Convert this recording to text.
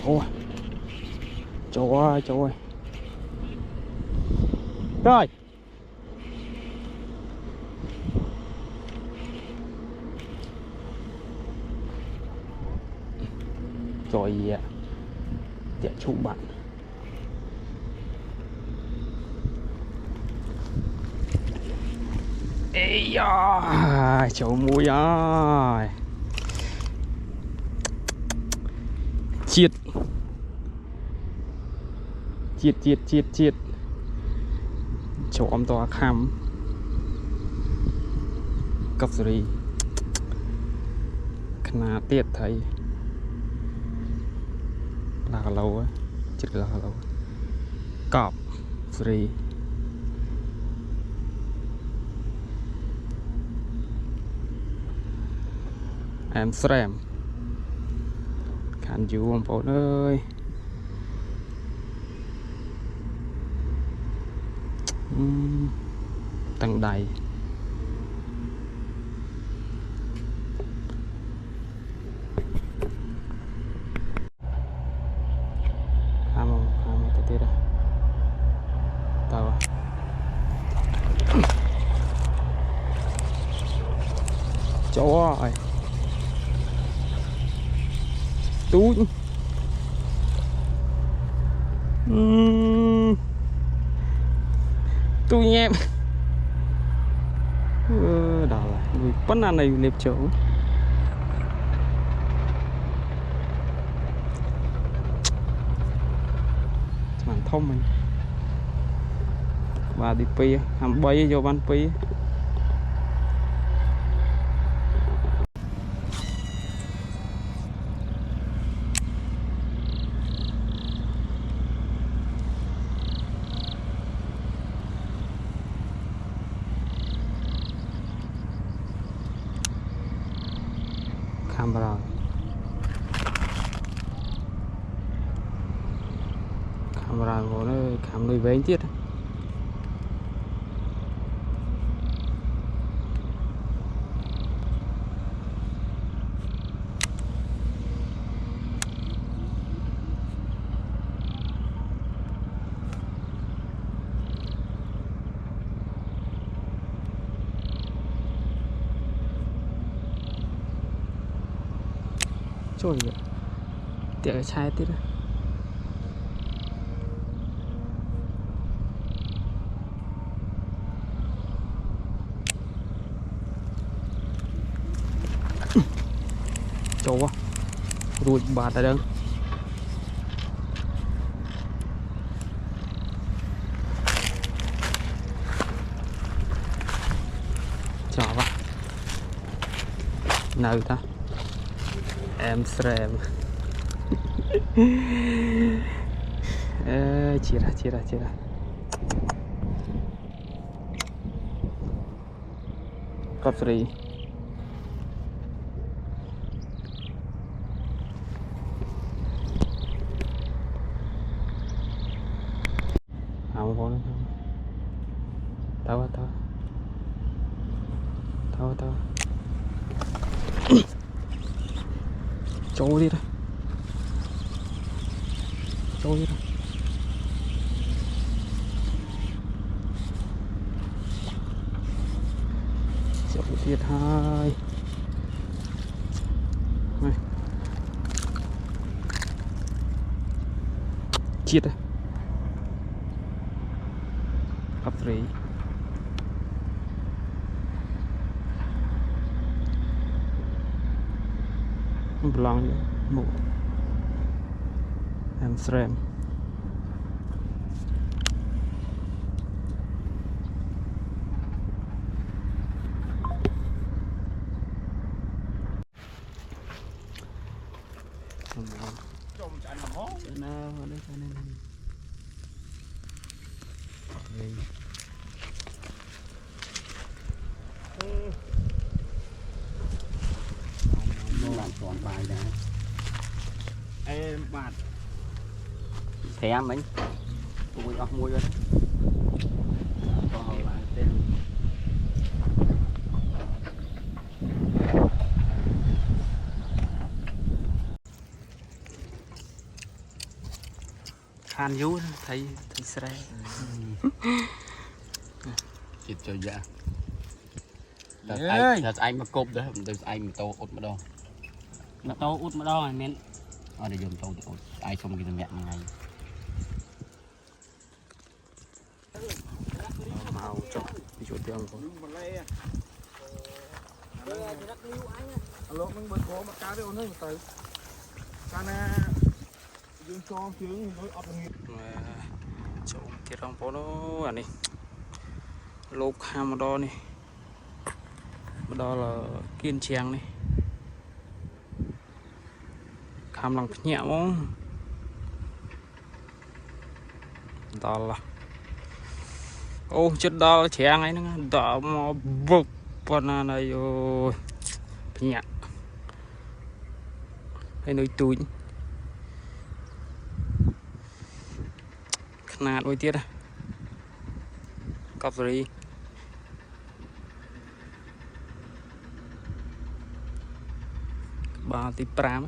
Ôi, trời ơi, trời ơi. Rồi. Rồi gì ạ? Tiện chủ bạn. Ê da, chỗ mũi ơi. Chiết. Chiết. Chỗ ông tòa khám. Cấp rồi. Khả tiết thấy. Là lâu á. Chết là lâu. Cọp. Rồi. Em srem. Khán chú ông phố ơi. Tầng đầy. Khám tới tiết à. Tao à. Chỗ ơi. Túi. Túi em. Đó là người vẫn là này liệp chỗ. Màn thông mình. Và đi pi, hàm bay vô ban pi. Camera. Camera của nó khám nuôi vén tiết. Trời ơi. Tiện chai tiết. Chỗ quá. Rùi bà tại đơn. Chào quá. Nào ta. Em srem. Chia ra. Cấp rồi. Không có nữa. Tao. Trôi đi đó. Trôi đi đó. Trôi tiết hai. Này. Chiết đây. Up 3. Belong một Amsterdam. Còn bài đã Em bạt thẻ mình tôi mua rồi đó còn lại tên ban vú thấy sre chịu chơi dạ thật anh mà cốp đấy từ anh mà tô út mà đâu mà tô út mà đâu rồi men để dùng tô thì út ai xong cái mẹ như này màu chọc đi chỗ tiệm có alo mình bật có mà cá với ôn hơi một từ cá na dương cho chướng nói ấp nghiệp chỗ tiệm rong phố nó à này lốp ham mà đo này mà đo là kiên trang này ham lòng nhẹ không đó là ô chết đó chàng ấy nó đỏ mà bực con này ôi nhẹ hay nơi túi khăn đôi tiết à cặp rồi ba tí pram